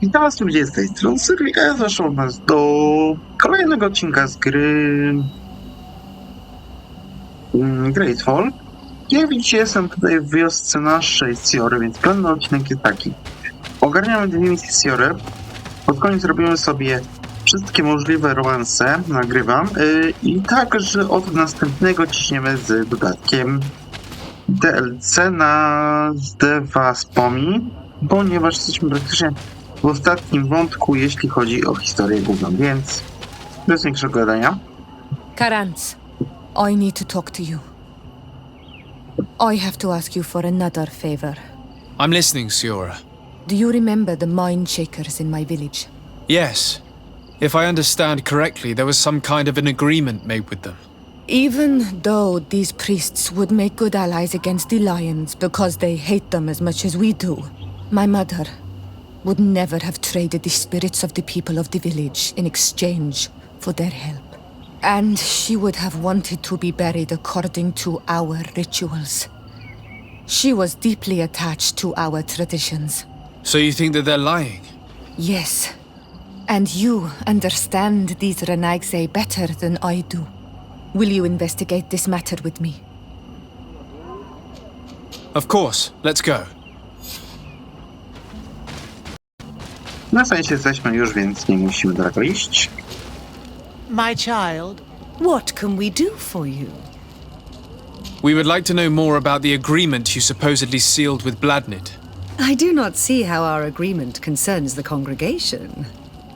Witam was ludzie z tej strony Syrika, zaszło nas do kolejnego odcinka z gry Greedfall. Jak widzicie, jestem tutaj w wiosce naszej Siory, więc plan na odcinek jest taki. Ogarniamy dwie misje Siory. Pod koniec robimy sobie wszystkie możliwe romanse, nagrywam. I także od następnego ciśniemy z dodatkiem DLC na Zdewaspomi, ponieważ jesteśmy praktycznie w ostatnim wątku, jeśli chodzi o historię główną, więc bez większego gadania. Karans, I need to talk to you. I have to ask you for another favor. I'm listening, Siora. Do you remember the mine shakers in my village? Yes. If I understand correctly, there was some kind of an agreement made with them. Even though these priests would make good allies against the lions because they hate them as much as we do, my mother would never have traded the spirits of the people of the village in exchange for their help. And she would have wanted to be buried according to our rituals. She was deeply attached to our traditions. So you think that they're lying? Yes. And you understand these Renaigse better than I do. Will you investigate this matter with me? Of course. Let's go. Na sensie jesteśmy już, więc nie musimy daleko iść. My child, What can we do for you? We would like to know more about the agreement you supposedly sealed with Bladnid. I do not see how our agreement concerns the congregation.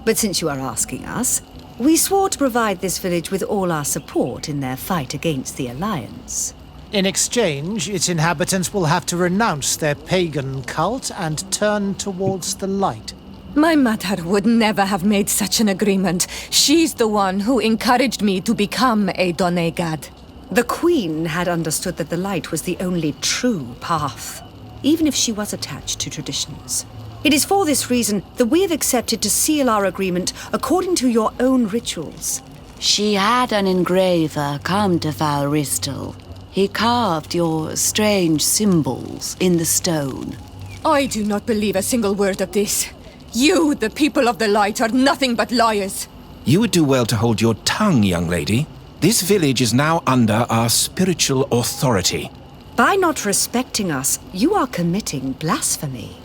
But since you are asking us, we swore to provide this village with all our support in their fight against the Alliance. in exchange, its inhabitants will have to renounce their pagan cult and turn towards the light. My mother would never have made such an agreement. She's the one who encouraged me to become a Donegad. The Queen had understood that the light was the only true path, even if she was attached to traditions. It is for this reason that we have accepted to seal our agreement according to your own rituals. She had an engraver come to Valristal. He carved your strange symbols in the stone. I do not believe a single word of this. You, the people of the light, are nothing but liars. You would do well to hold your tongue, young lady. This village is now under our spiritual authority. By not respecting us, you are committing blasphemy.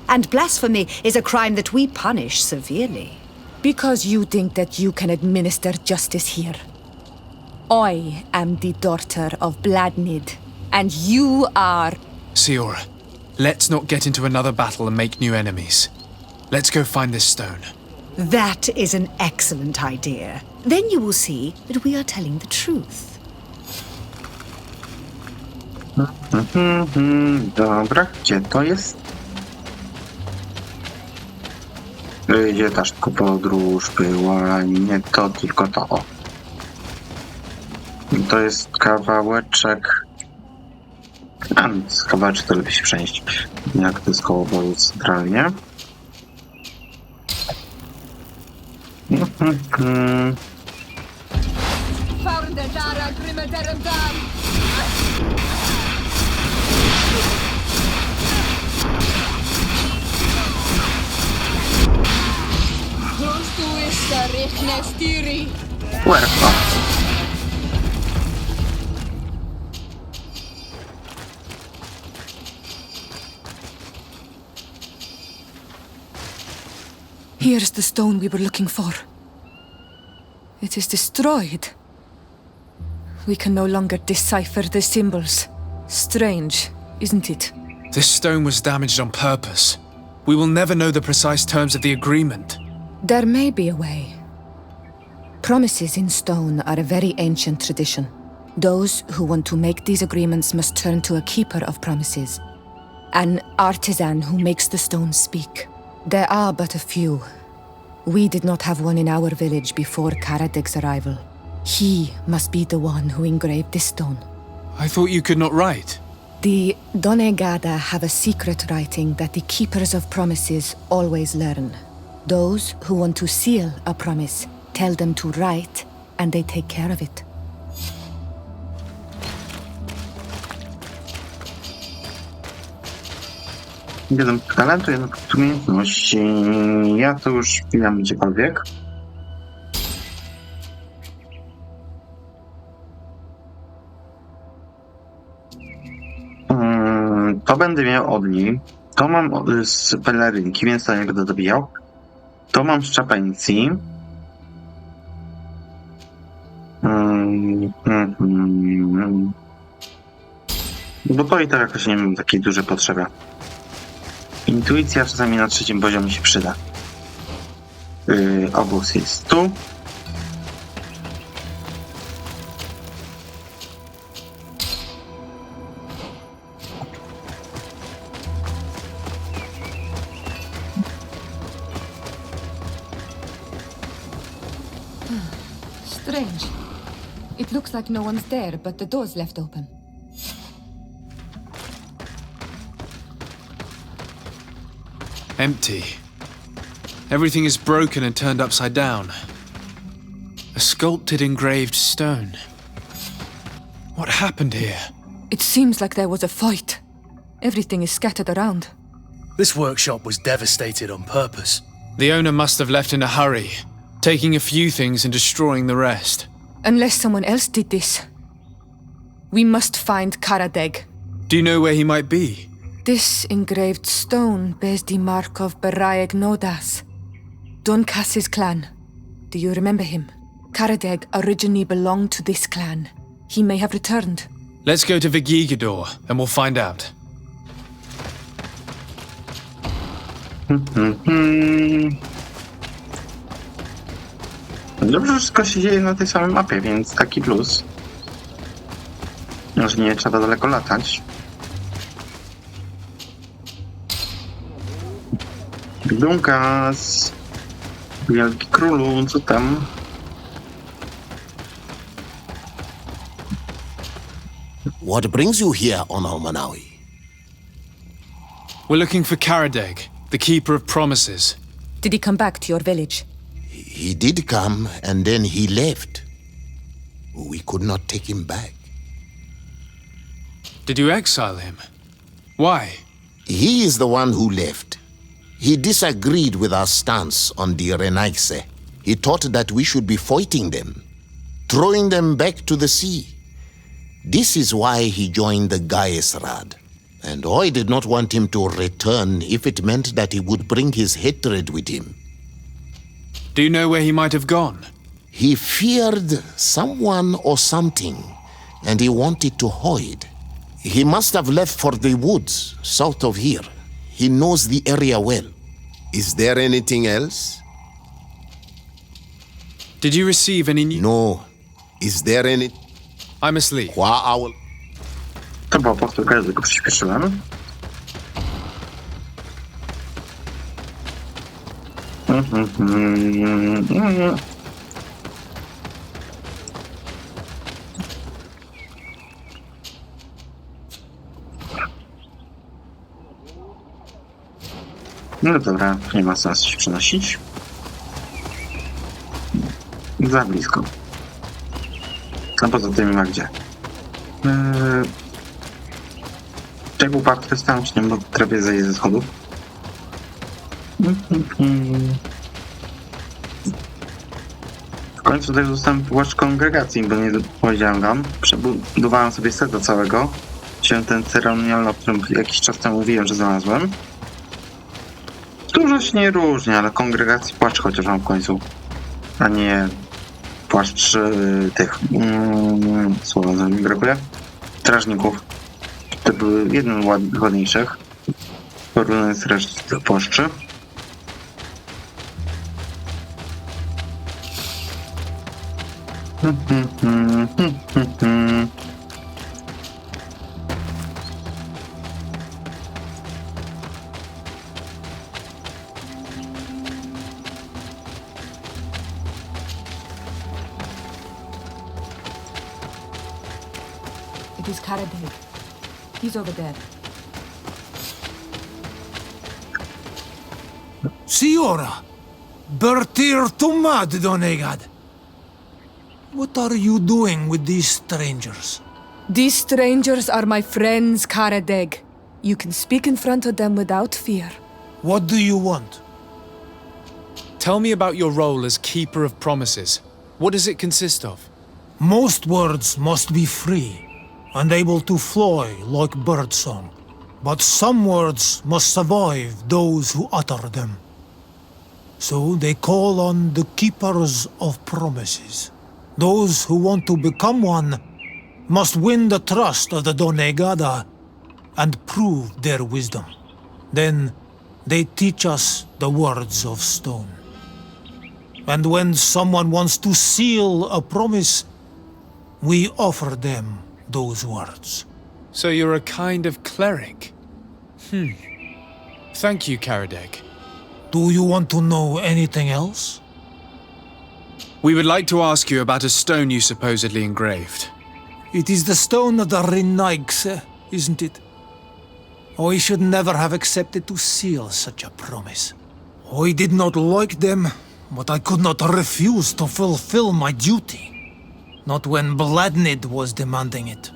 And blasphemy is a crime that we punish severely. Because you think that you can administer justice here. I am the daughter of Bladnid, and you are... Siora, let's not get into another battle and make new enemies. Let's go find this stone. That is an excellent idea. Then you will see that we are telling the truth. Dobra, gdzie to jest? Gdzie ta szybko podróż była? Nie to, tylko to. O. To jest kawałeczek. Z kawałeczek to lepiej się przenieść. Jak to jest koło obozu centralnie. Puerto. Here's the stone we were looking for. It is destroyed. We can no longer decipher the symbols. Strange, isn't it? This stone was damaged on purpose. We will never know the precise terms of the agreement. There may be a way. Promises in stone are a very ancient tradition. Those who want to make these agreements must turn to a keeper of promises, an artisan who makes the stones speak. There are but a few. We did not have one in our village before Karadeg's arrival. He must be the one who engraved this stone. I thought you could not write. The Donegada have a secret writing that the keepers of promises always learn. Those who want to seal a promise tell them to write, and they take care of it. Jeden talentu, jeden umiejętności. Ja to już wbijam gdziekolwiek. To będę miał od niej. To mam z pelerynki, więc to nie będę dobijał. To mam z czapeńcji. Bo to i tak jakoś nie mam takiej dużej potrzeby. Intuicja czasami na 3. poziomie się przyda. Obóz jest tu. Strange. It looks like no one's there, but the door's left open. Empty. Everything is broken and turned upside down. A sculpted engraved stone. What happened here? It seems like there was a fight. Everything is scattered around. This workshop was devastated on purpose. The owner must have left in a hurry, taking a few things and destroying the rest. Unless someone else did this. We must find Karadeg. Do you know where he might be? This engraved stone bears the mark of Baraeg Nodas, Donkas's clan. Do you remember him? Karadeg originally belonged to this clan. He may have returned. Let's go to Vigigador and we'll find out. Dobrze, że wszystko się dzieje na tej samej mapie, więc taki plus. Może nie trzeba daleko latać. Dunkas, wielki królu, co tam? What brings you here on Omanawi? We're looking for Karadeg, the Keeper of Promises. Did he come back to your village? He did come and then he left. We could not take him back. Did you exile him? Why? He is the one who left. He disagreed with our stance on the Renaise. He thought that we should be fighting them, throwing them back to the sea. This is why he joined the Gaesrad. And I did not want him to return if it meant that he would bring his hatred with him. Do you know where he might have gone? He feared someone or something, and he wanted to hide. He must have left for the woods south of here. He knows the area well. Is there anything else? Did you receive any new... No. Is there any... I must leave. To była powtórka, ja tylko przyspieszyłem. No dobra, nie ma sensu się przenosić. Za blisko. A poza tym nie ma gdzie. Czego upadł to tam, czy nie, bo trafię zejść ze schodów. W końcu też dostałem płaszcz kongregacji, bo nie powiedziałem wam. Przebudowałem sobie seta całego. Wziąłem ten ceremonialny, o którym jakiś czas temu mówiłem, że znalazłem. Dużo się nie różni, ale kongregacji płaszcz chociaż mam w końcu. A nie płaszcz tych... słowa mi brakuje. Strażników. To były jednym z ładniejszych. Porównany z resztą tych płaszczy. It is Karadeg. He's over there. Siora, Bertir Tumad Donegad. What are you doing with these strangers? These strangers are my friends, Karadeg. You can speak in front of them without fear. What do you want? Tell me about your role as Keeper of Promises. What does it consist of? Most words must be free and able to fly like birdsong. But some words must survive those who utter them. So they call on the Keepers of Promises. Those who want to become one must win the trust of the Donegada and prove their wisdom. Then they teach us the words of stone. And when someone wants to seal a promise, we offer them those words. So you're a kind of cleric? Thank you, Karadeg. Do you want to know anything else? We would like to ask you about a stone you supposedly engraved. It is the stone of the Renaigse, isn't it? I should never have accepted to seal such a promise. I did not like them, but I could not refuse to fulfill my duty. Not when Bladnid was demanding it.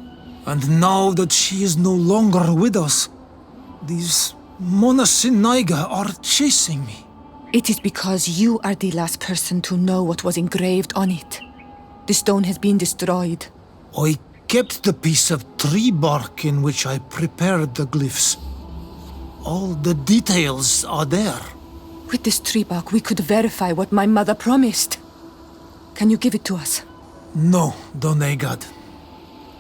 And now that she is no longer with us, these Monasinaiga are chasing me. It is because you are the last person to know what was engraved on it. The stone has been destroyed. I kept the piece of tree bark in which I prepared the glyphs. All the details are there. With this tree bark, we could verify what my mother promised. Can you give it to us? No, Donegad.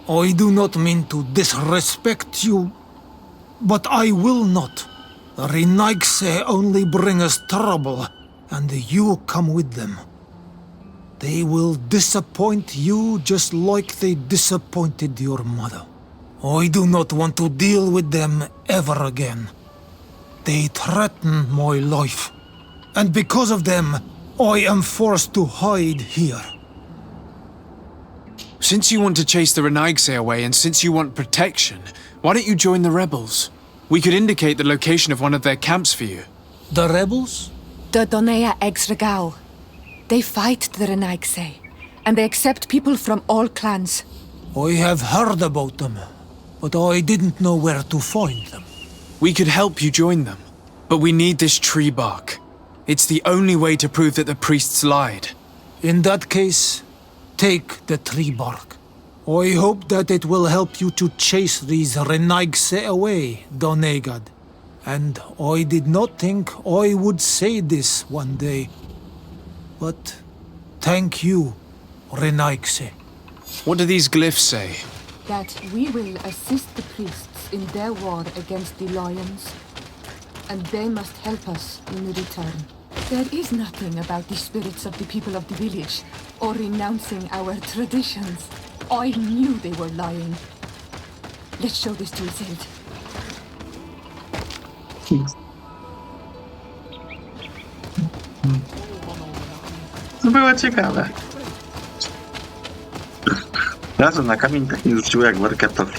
I do not mean to disrespect you, but I will not. The Renaigse only bring us trouble, and you come with them. They will disappoint you just like they disappointed your mother. I do not want to deal with them ever again. They threaten my life, and because of them, I am forced to hide here. Since you want to chase the Renaigse away and since you want protection, why don't you join the rebels? We could indicate the location of one of their camps for you. The rebels? The Donea Exregao. They fight the Renaigse, and they accept people from all clans. I have heard about them, but I didn't know where to find them. We could help you join them, but we need this tree bark. It's the only way to prove that the priests lied. In that case, take the tree bark. I hope that it will help you to chase these Renaigse away, Donegad. And I did not think I would say this one day. But thank you, Renaigse. What do these glyphs say? That we will assist the priests in their war against the lions, and they must help us in return. There is nothing about the spirits of the people of the village, or renouncing our traditions. I knew they were lying. Let's show this to Iseult. To było ciekawe. Razem na kamień tak nie rzuciło jak warkatowi.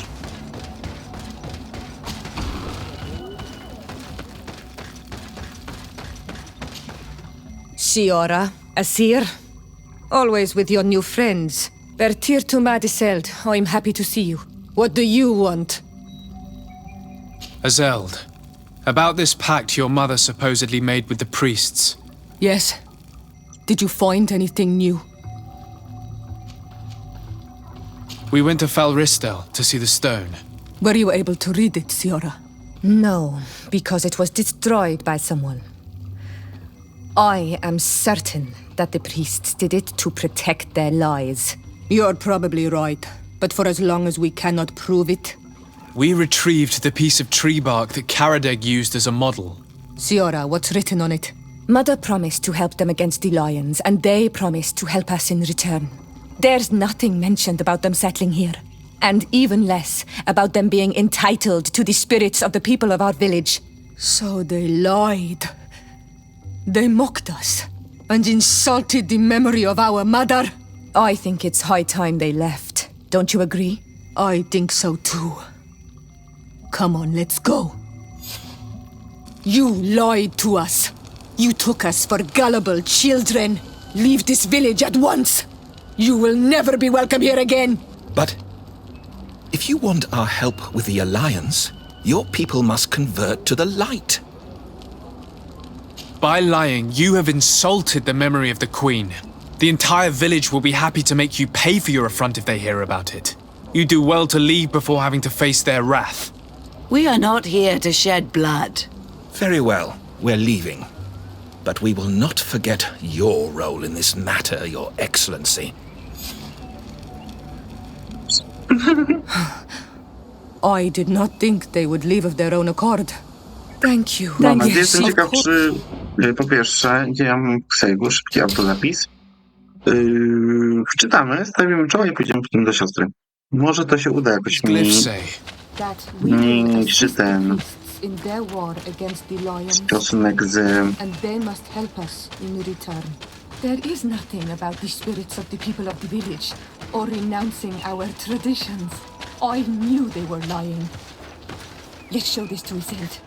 Siora, Asir, always with your new friends. Bertir to Madiseld, I'm happy to see you. What do you want? Azeld, about this pact your mother supposedly made with the priests. Yes. Did you find anything new? We went to Falristel to see the stone. Were you able to read it, Siora? No, because it was destroyed by someone. I am certain that the priests did it to protect their lies. You're probably right, but for as long as we cannot prove it... We retrieved the piece of tree bark that Karadeg used as a model. Siora, what's written on it? Mother promised to help them against the lions, and they promised to help us in return. There's nothing mentioned about them settling here, and even less about them being entitled to the spirits of the people of our village. So they lied. They mocked us, and insulted the memory of our mother. I think it's high time they left. Don't you agree? I think so too. Come on, let's go. You lied to us. You took us for gullible children. Leave this village at once. You will never be welcome here again. But if you want our help with the Alliance, Your people must convert to the light. By lying, you have insulted the memory of the Queen. The entire village will be happy to make you pay for your affront if they hear about it. You do well to leave before having to face their wrath. We are not here to shed blood. Very well, we're leaving. But we will not forget your role in this matter, Your Excellency. I did not think they would leave of their own accord. Thank you. Dobra, Thank you. jestem ciekaw, czy po pierwsze, gdzie ja mam Ksejgu, szybki autozapis. Wczytamy, stawimy czoło i pójdziemy potem do siostry. Może to się uda jakoś mi Glyphs say. mniejszy ten in their war against the lions, stosunek z... and they must help us in return. There is nothing about the spirits of the people of the village, or renouncing our traditions. I knew they were lying. Let's show this to Iselt.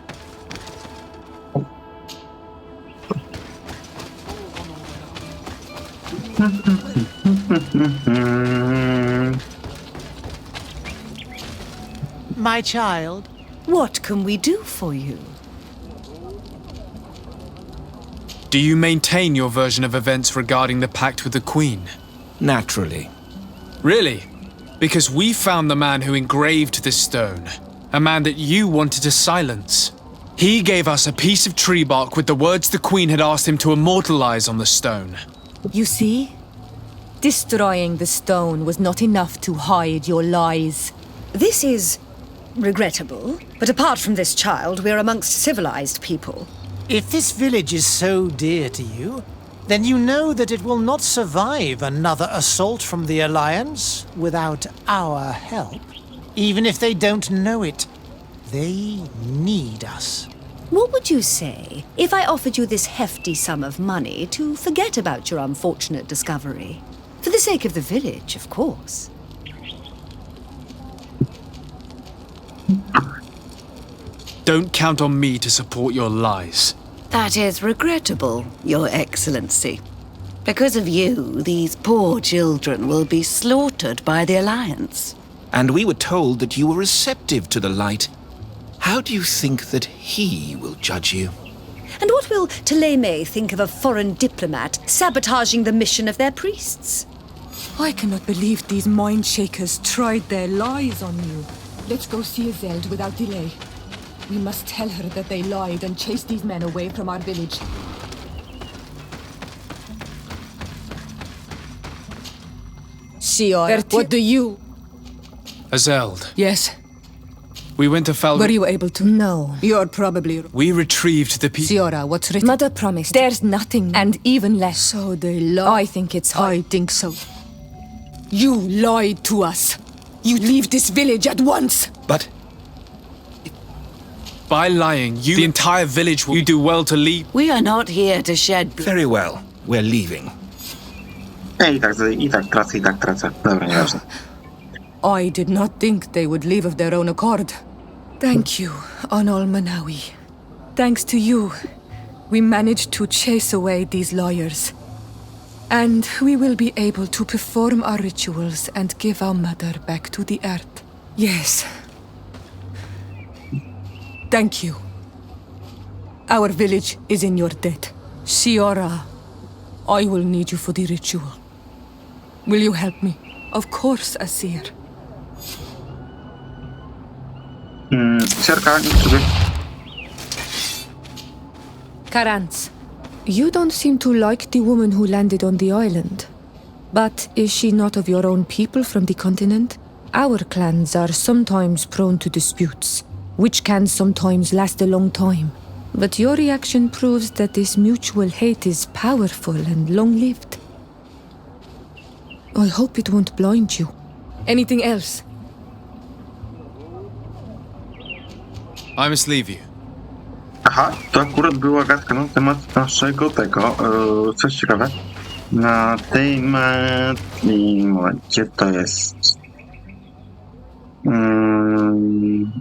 My child, What can we do for you? Do you maintain your version of events regarding the pact with the Queen? Naturally. Really? Because we found the man who engraved this stone. A man that you wanted to silence. He gave us a piece of tree bark with the words the Queen had asked him to immortalize on the stone. You see? Destroying the stone was not enough to hide your lies. This is regrettable, but apart from this child, we're amongst civilized people. if this village is so dear to you, then you know that it will not survive another assault from the Alliance without our help. Even if they don't know it, they need us. What would you say if I offered you this hefty sum of money to forget about your unfortunate discovery? For the sake of the village, of course. Don't count on me to support your lies. That is regrettable, Your Excellency. Because of you, these poor children will be slaughtered by the Alliance. And we were told that you were receptive to the light. How do you think that he will judge you? And what will Teleme think of a foreign diplomat sabotaging the mission of their priests? I cannot believe these mind shakers tried their lies on you. Let's go see Zeld without delay. We must tell her that they lied and chased these men away from our village. Sior, what do you... Azeld, Yes, we went to Fal... were you able to... No. You're probably... We retrieved the Siora, what's written? Mother promised. There's nothing. And even less. So they lie. I think it's high. I think so. You lied to us. You leave this village at once. But By lying, the entire village will... You do well to leave. We are not here to shed blood. very well, we're leaving. I tak tracę. Dobra, nieważne. I did not think they would leave of their own accord. Thank you, Onol Manawi. Thanks to you, we managed to chase away these liars. And we will be able to perform our rituals and give our mother back to the earth. Yes. Thank you. Our village is in your debt. Siora, I will need you for the ritual. Will you help me? Of course, Asir. Siarka, nie potrzebuję. Karantz, you don't seem to like the woman who landed on the island. But is she not of your own people from the continent? Our clans are sometimes prone to disputes, which can sometimes last a long time. But your reaction proves that this mutual hate is powerful and long-lived. I hope it won't blind you. Anything else? I must leave you. Aha, to akurat była gadka na temat naszego tego, coś ciekawe. Na temat... Gdzie to jest?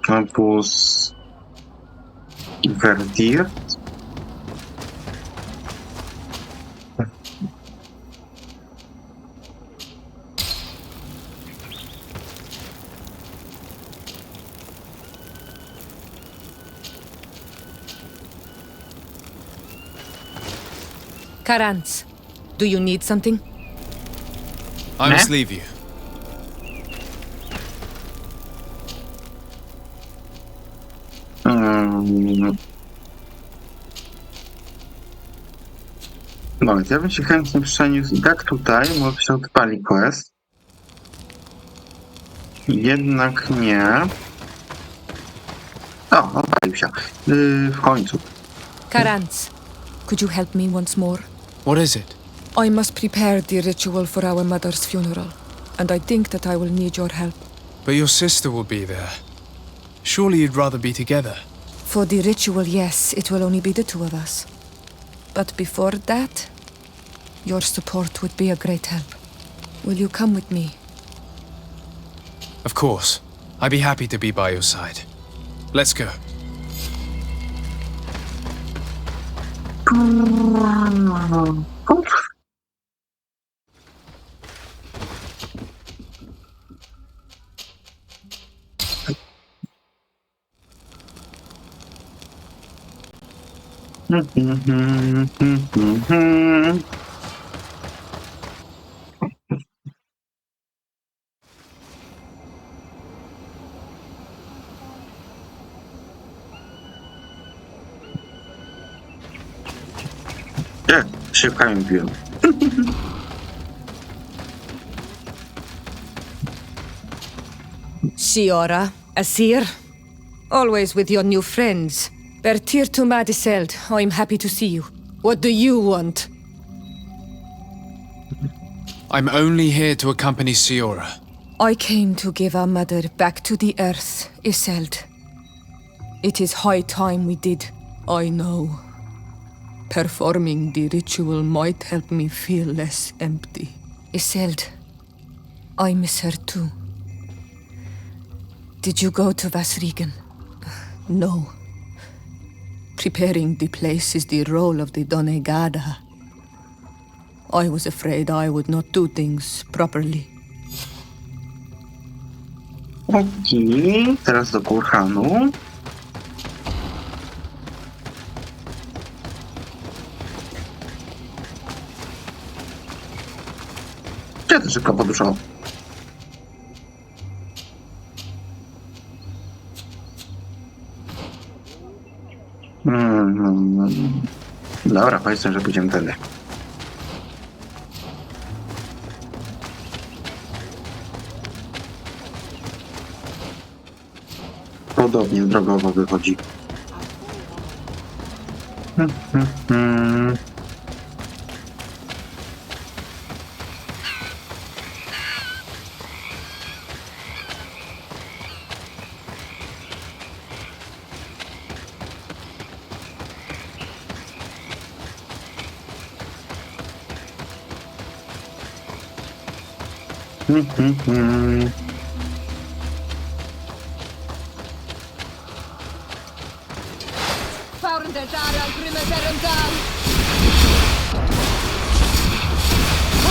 Campus... Verdir? Karantz, do you need something? I must leave you. No, ja bym się chętnie przeniósł i tak tutaj, bo się odpali quest. Jednak nie. O, odpalił się. W końcu. Karantz, could you help me once more? What is it? I must prepare the ritual for our mother's funeral, and I think that I will need your help. But your sister will be there. Surely you'd rather be together. For the ritual, yes, it will only be the two of us. But before that, your support would be a great help. Will you come with me? Of course. I'd be happy to be by your side. Let's go. Szybko mi piłem. Siora, Asir, always with your new friends. Bertir to Madiseld, I'm happy to see you. What do you want? I'm only here to accompany Siora. I came to give our mother back to the earth, Iseld. It is high time we did, I know. Performing the ritual might help me feel less empty. Iseld, I miss her too. Did you go to Vasrigan? No. Preparing the place is the role of the Donegada. I was afraid I would not do things properly. Okej, teraz do kurhanu. Ja to szybko poduszał. Dobra, powiedzmy, że pójdziemy tędy. Podobnie drogowo wychodzi.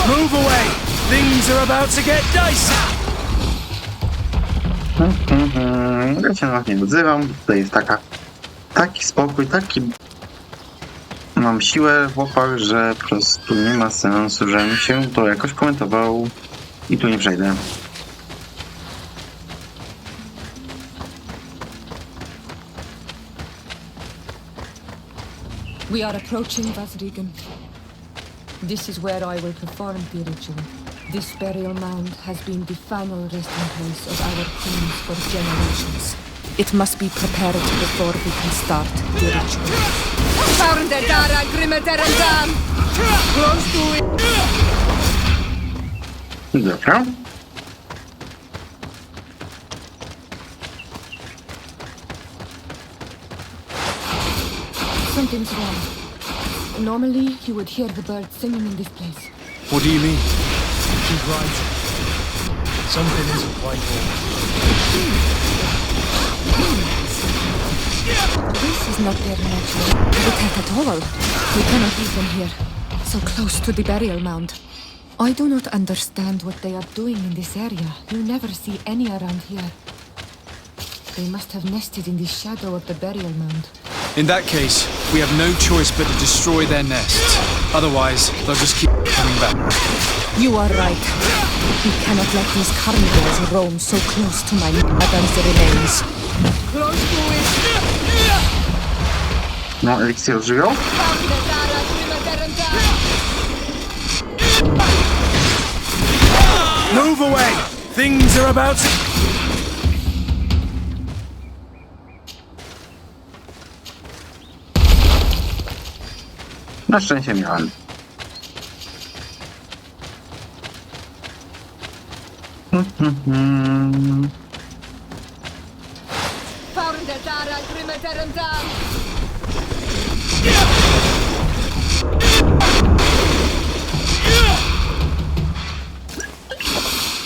Move away! Things are about to get dicey! Ja się nawet nie odzywam. Tutaj jest taki spokój, mam siłę w łapach, że po prostu nie ma sensu, żebym się to jakoś komentował i tu nie przejdę. We are approaching Vasrigan. This is where I will perform the ritual. This burial mound has been the final resting place of our queens for generations. It must be prepared before we can start the ritual. Close to it. Dobra. Something's wrong. Normally, you would hear the birds singing in this place. What do you mean? She's right. Something isn't quite right. This is not their natural habitat at all. We cannot leave them here, so close to the burial mound. I do not understand what they are doing in this area. You never see any around here. They must have nested in the shadow of the burial mound. In that case, we have no choice but to destroy their nests. Otherwise, they'll just keep coming back. You are right. We cannot let these carnivores roam so close to my mother's remains. No, eliksir żyją? Move away! Things are about to... Na szczęście miałem.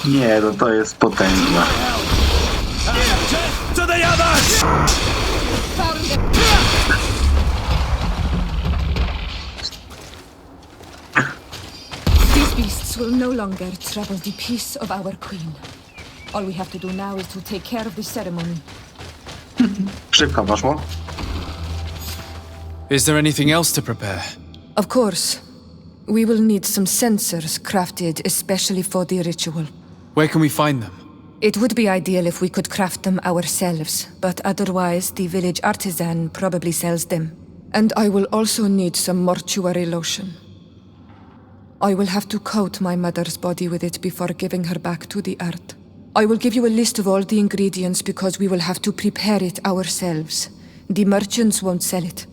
Nie, no to jest potężne. To the others! These beasts will no longer trouble the peace of our queen. All we have to do now is to take care of the ceremony. Szybko poszło. Is there anything else to prepare? Of course. We will need some censers crafted especially for the ritual. Where can we find them? It would be ideal if we could craft them ourselves, but otherwise the village artisan probably sells them. And I will also need some mortuary lotion. I will have to coat my mother's body with it before giving her back to the earth. I will give you a list of all the ingredients because we will have to prepare it ourselves. The merchants won't sell it.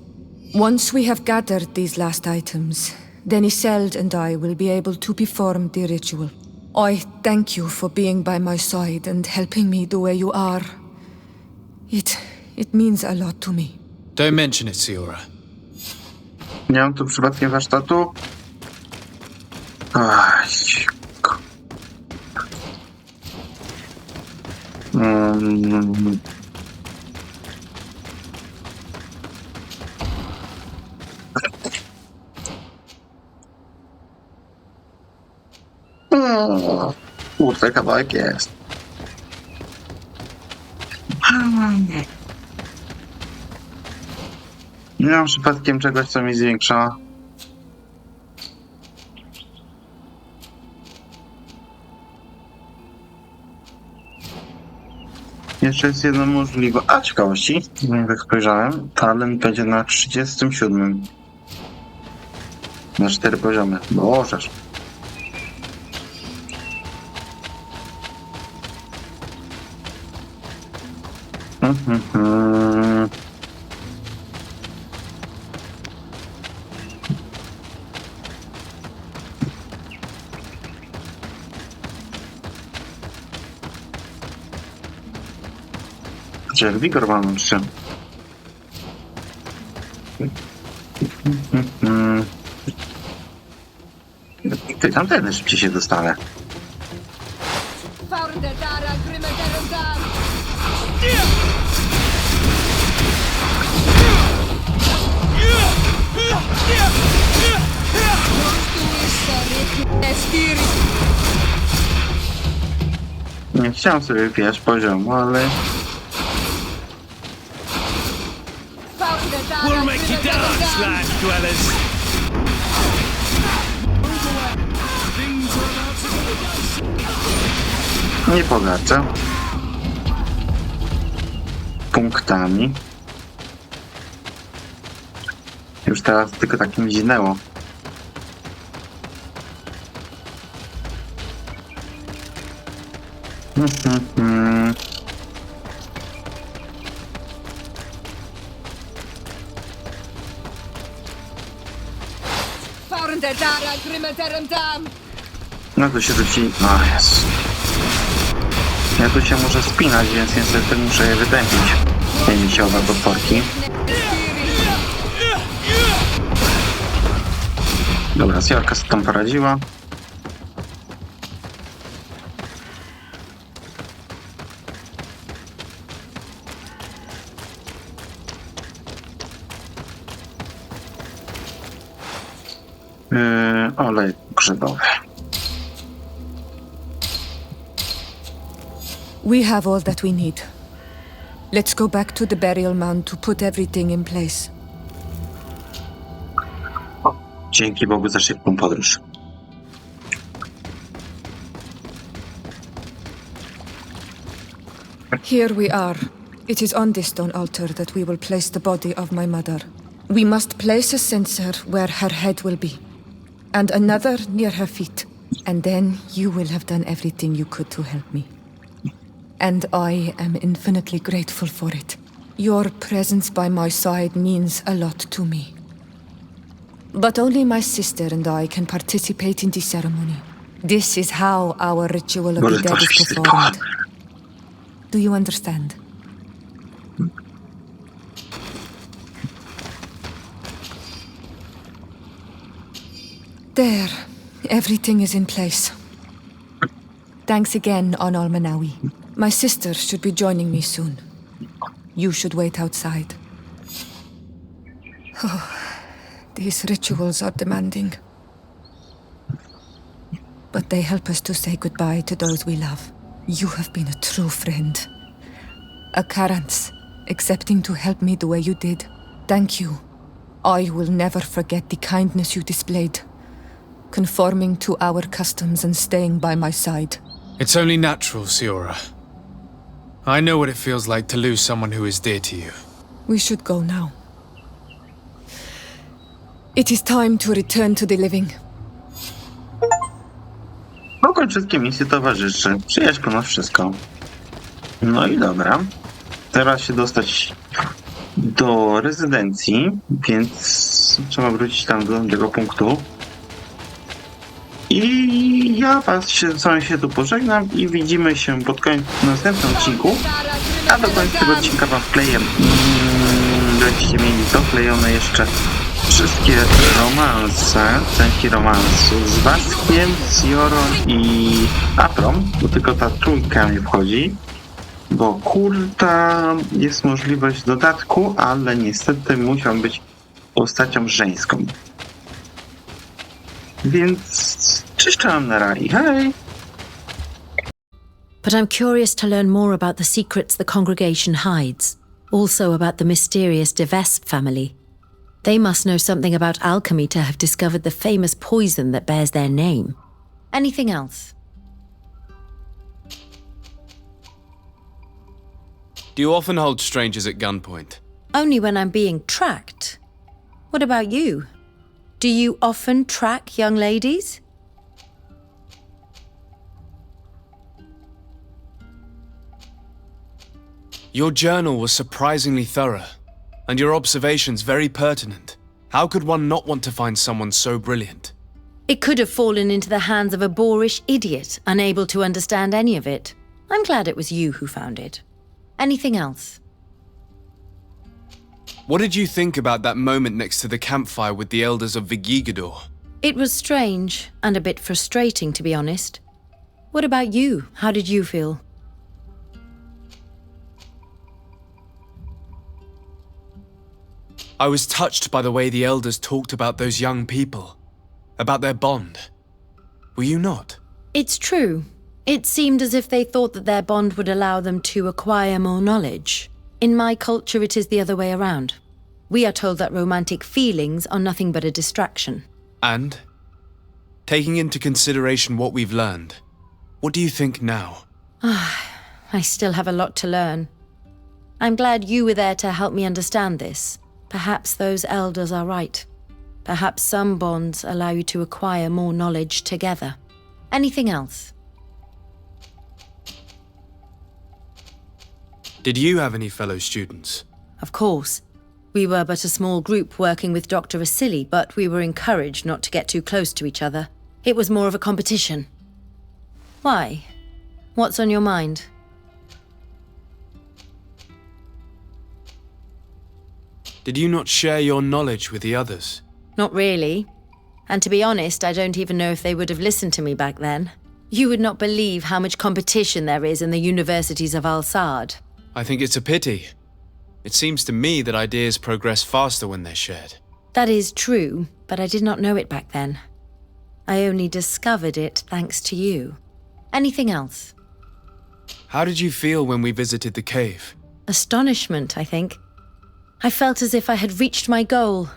Once we have gathered these last items, then Isolde and I will be able to perform the ritual. I thank you for being by my side and helping me the way you are. It means a lot to me. Don't mention it, Siora. Nie mam tu przypadkiem warsztatu. Aj. Kurde, kawałek jest. Nie mam przypadkiem czegoś, co mi zwiększa. Jeszcze jest jedno możliwe. A ciekawości, jak spojrzałem, talent będzie na 37. Na 4 poziomy. Bożeż. Gdzie wigor mam 3. Ty tamtędy szybciej się dostanę. Nie chciałem sobie wbijać poziomu, ale... We'll make you dance, land dwellers! Nie pogardzę. Punktami. Już teraz tylko tak mi zinęło. No to się rzuci... No jest. Ja tu się muszę spinać, więc niestety muszę je wytępić. Te misiowe potworki. Dobra, Siorka sobie tam poradziła. Olej grzybowy. We have all that we need. Let's go back to the burial mound to put everything in place. O, dzięki Bogu za szybką podróż. Here we are. It is on this stone altar that we will place the body of my mother. We must place a censer where her head will be, and another near her feet. And then you will have done everything you could to help me. And I am infinitely grateful for it. Your presence by my side means a lot to me. But only my sister and I can participate in the ceremony. This is how our ritual of the dead is performed. Do you understand? There. Everything is in place. Thanks again, Onal Manawi. My sister should be joining me soon. You should wait outside. Oh, these rituals are demanding. But they help us to say goodbye to those we love. You have been a true friend. A Karans, accepting to help me the way you did. Thank you. I will never forget the kindness you displayed. Conforming to our customs and staying by my side. It's only natural, Siora. I know what it feels like to lose someone who is dear to you. We should go now. It is time to return to the living. Pokoń wszystkie misje towarzyszy. Przyjaźń ponad wszystko. No i dobra. Teraz się dostać do rezydencji, więc trzeba wrócić tam do tego punktu. I ja z wami się tu pożegnam i widzimy się pod koniec w następnym odcinku. A do końca tego odcinka wam wkleję. Będziecie mieli doklejone jeszcze wszystkie romanse, części romansu z Wątkiem, Siorą i Aprą, bo tylko ta trójka nie wchodzi. Bo kulta jest możliwość dodatku, ale niestety musiał być postacią żeńską. Więc czyszczam na rai. Hej! But I'm curious to learn more about the secrets the congregation hides. Also about the mysterious Devesp family. They must know something about alchemy to have discovered the famous poison that bears their name. Anything else? Do you often hold strangers at gunpoint? Only when I'm being tracked. What about you? Do you often track young ladies? Your journal was surprisingly thorough, and your observations very pertinent. How could one not want to find someone so brilliant? It could have fallen into the hands of a boorish idiot, unable to understand any of it. I'm glad it was you who found it. Anything else? What did you think about that moment next to the campfire with the elders of Vigigador? It was strange, and a bit frustrating, to be honest. What about you? How did you feel? I was touched by the way the elders talked about those young people, about their bond. Were you not? It's true. It seemed as if they thought that their bond would allow them to acquire more knowledge. In my culture, it is the other way around. We are told that romantic feelings are nothing but a distraction. And, taking into consideration what we've learned, what do you think now? I still have a lot to learn. I'm glad you were there to help me understand this. Perhaps those elders are right. Perhaps some bonds allow you to acquire more knowledge together. Anything else? Did you have any fellow students? Of course. We were but a small group working with Dr. Vasily, but we were encouraged not to get too close to each other. It was more of a competition. Why? What's on your mind? Did you not share your knowledge with the others? Not really. And to be honest, I don't even know if they would have listened to me back then. You would not believe how much competition there is in the universities of Al-Sad. I think it's a pity. It seems to me that ideas progress faster when they're shared. That is true, but I did not know it back then. I only discovered it thanks to you. Anything else? How did you feel when we visited the cave? Astonishment, I think. I felt as if I had reached my goal,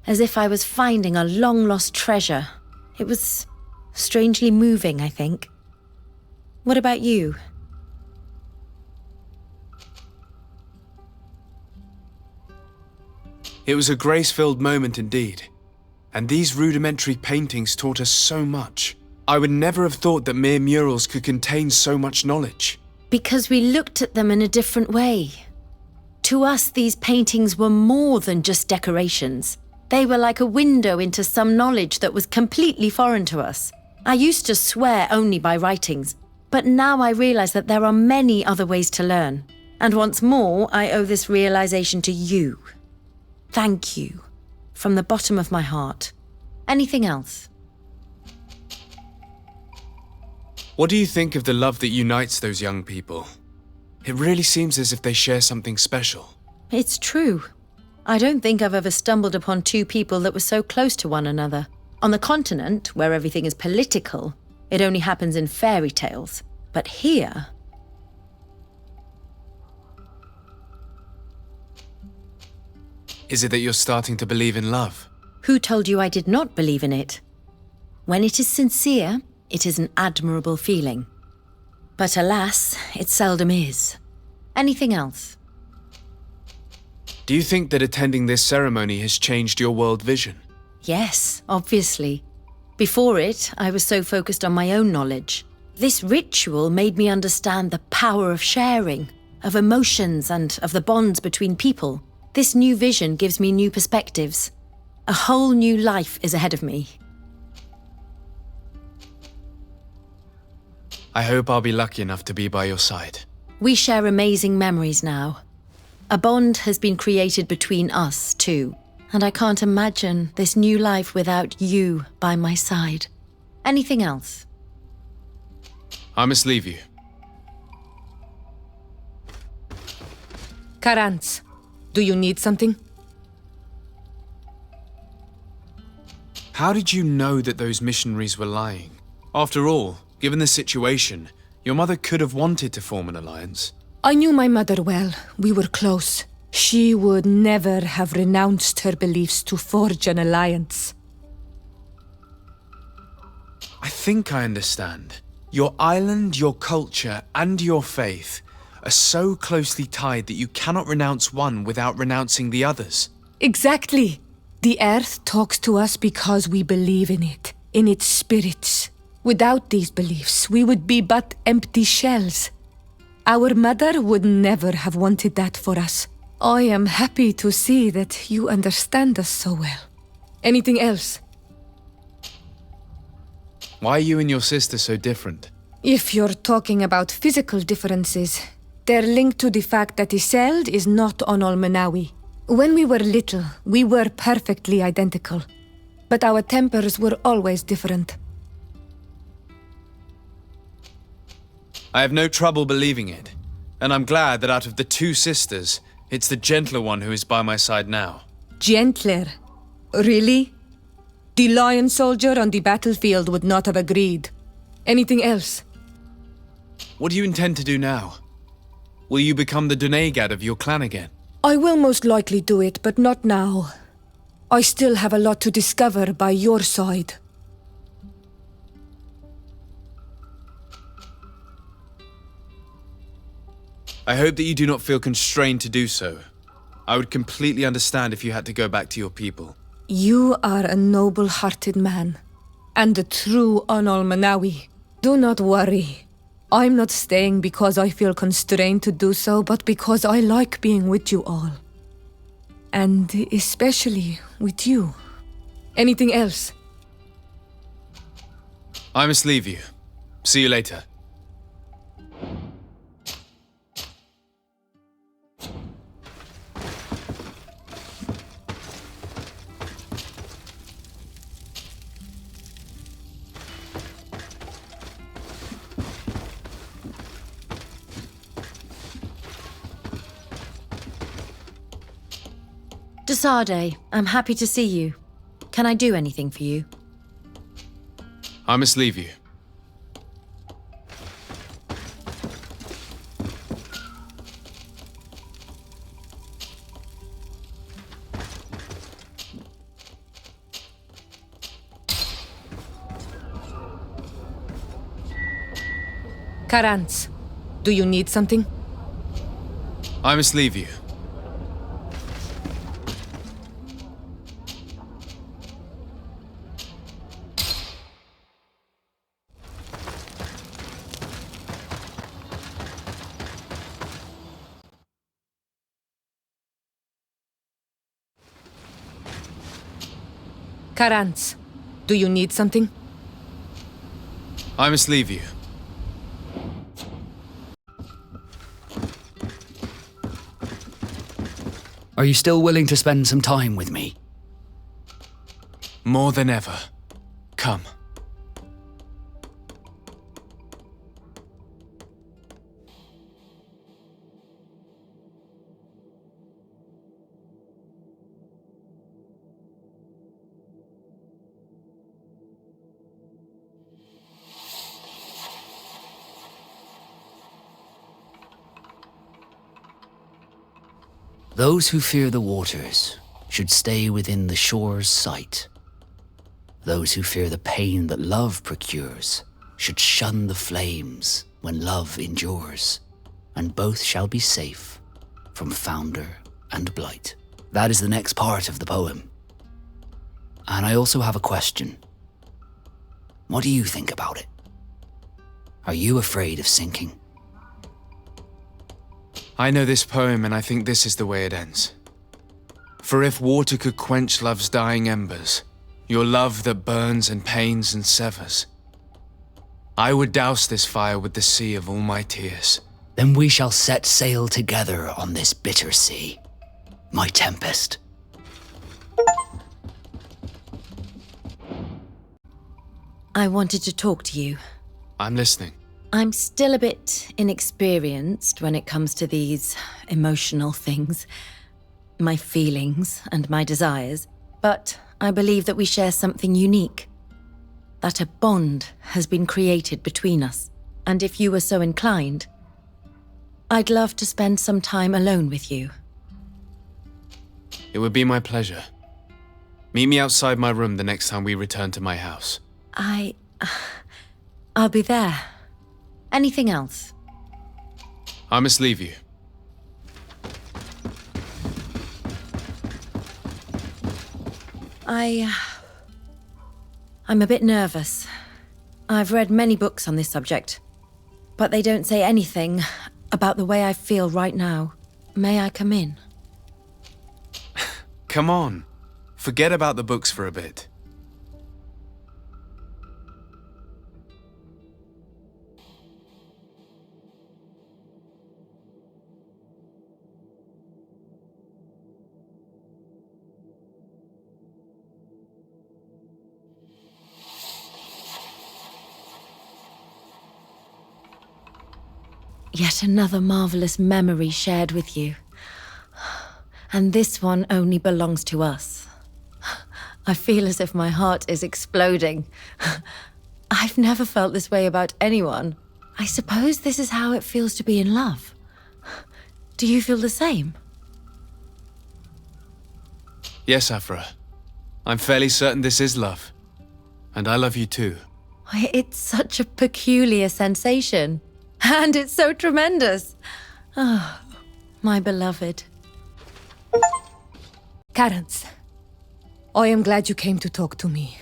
as if I was finding a long-lost treasure. It was strangely moving, I think. What about you? It was a grace-filled moment indeed. And these rudimentary paintings taught us so much. I would never have thought that mere murals could contain so much knowledge. Because we looked at them in a different way. To us, these paintings were more than just decorations. They were like a window into some knowledge that was completely foreign to us. I used to swear only by writings, but now I realize that there are many other ways to learn. And once more, I owe this realization to you. Thank you. From the bottom of my heart. Anything else? What do you think of the love that unites those young people? It really seems as if they share something special. It's true. I don't think I've ever stumbled upon two people that were so close to one another. On the continent, where everything is political, it only happens in fairy tales. But here... Is it that you're starting to believe in love? Who told you I did not believe in it? When it is sincere, it is an admirable feeling. But alas, it seldom is. Anything else? Do you think that attending this ceremony has changed your world vision? Yes, obviously. Before it, I was so focused on my own knowledge. This ritual made me understand the power of sharing, of emotions, and of the bonds between people. This new vision gives me new perspectives. A whole new life is ahead of me. I hope I'll be lucky enough to be by your side. We share amazing memories now. A bond has been created between us, too. And I can't imagine this new life without you by my side. Anything else? I must leave you. Karantz, do you need something? How did you know that those missionaries were lying? After all, given the situation, your mother could have wanted to form an alliance. I knew my mother well. We were close. She would never have renounced her beliefs to forge an alliance. I think I understand. Your island, your culture, and your faith are so closely tied that you cannot renounce one without renouncing the others. Exactly. The earth talks to us because we believe in it, in its spirits. Without these beliefs, we would be but empty shells. Our mother would never have wanted that for us. I am happy to see that you understand us so well. Anything else? Why are you and your sister so different? If you're talking about physical differences, they're linked to the fact that Iseld is not on Olmenawi. When we were little, we were perfectly identical. But our tempers were always different. I have no trouble believing it, and I'm glad that out of the two sisters, it's the gentler one who is by my side now. Gentler? Really? The lion soldier on the battlefield would not have agreed. Anything else? What do you intend to do now? Will you become the Dunegad of your clan again? I will most likely do it, but not now. I still have a lot to discover by your side. I hope that you do not feel constrained to do so. I would completely understand if you had to go back to your people. You are a noble-hearted man, and a true Onolmenawi. Do not worry. I'm not staying because I feel constrained to do so, but because I like being with you all. And especially with you. Anything else? I must leave you. See you later. Desade, I'm happy to see you. Can I do anything for you? I must leave you. Karans, do you need something? I must leave you. Karans, do you need something? I must leave you. Are you still willing to spend some time with me? More than ever. Come. Those who fear the waters should stay within the shore's sight. Those who fear the pain that love procures should shun the flames when love endures, and both shall be safe from founder and blight. That is the next part of the poem. And I also have a question. What do you think about it? Are you afraid of sinking? I know this poem, and I think this is the way it ends. For if water could quench love's dying embers, your love that burns and pains and severs, I would douse this fire with the sea of all my tears. Then we shall set sail together on this bitter sea, my tempest. I wanted to talk to you. I'm listening. I'm still a bit inexperienced when it comes to these emotional things, my feelings and my desires, but I believe that we share something unique, that a bond has been created between us, and if you were so inclined, I'd love to spend some time alone with you. It would be my pleasure. Meet me outside my room the next time we return to my house. I'll be there. Anything else? I must leave you. I'm a bit nervous. I've read many books on this subject, but they don't say anything about the way I feel right now. May I come in? Come on. Forget about the books for a bit. Yet another marvelous memory shared with you. And this one only belongs to us. I feel as if my heart is exploding. I've never felt this way about anyone. I suppose this is how it feels to be in love. Do you feel the same? Yes, Afra. I'm fairly certain this is love. And I love you too. It's such a peculiar sensation. And it's so tremendous. Oh, my beloved. Karans, I am glad you came to talk to me.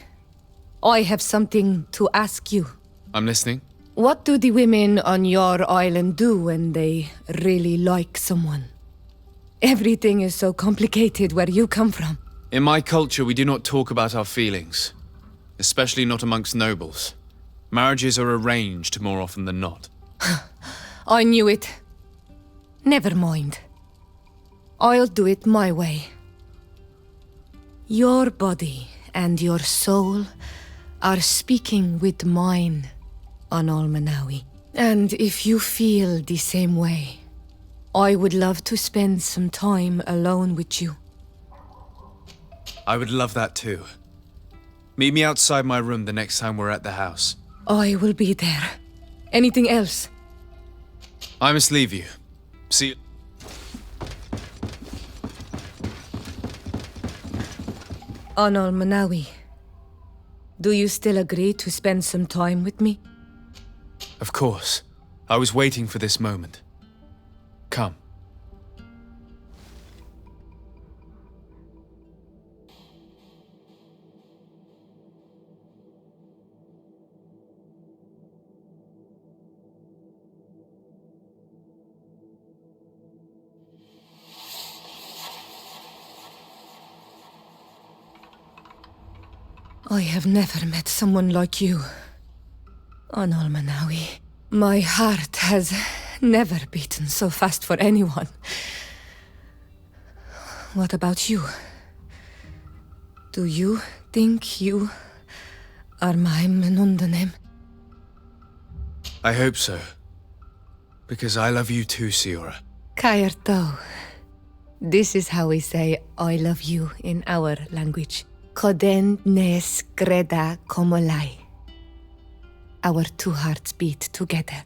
I have something to ask you. I'm listening. What do the women on your island do when they really like someone? Everything is so complicated where you come from. In my culture, we do not talk about our feelings. Especially not amongst nobles. Marriages are arranged more often than not. I knew it. Never mind. I'll do it my way. Your body and your soul are speaking with mine on Almanawi. And if you feel the same way, I would love to spend some time alone with you. I would love that too. Meet me outside my room the next time we're at the house. I will be there. Anything else? I must leave you. See you. On Almanawi, do you still agree to spend some time with me? Of course. I was waiting for this moment. Come. I have never met someone like you. On Almanawi. My heart has never beaten so fast for anyone. What about you? Do you think you are my Menundanem? I hope so. Because I love you too, Siora. Kaerto. This is how we say I love you in our language. Koden nes greda komolai. Our two hearts beat together.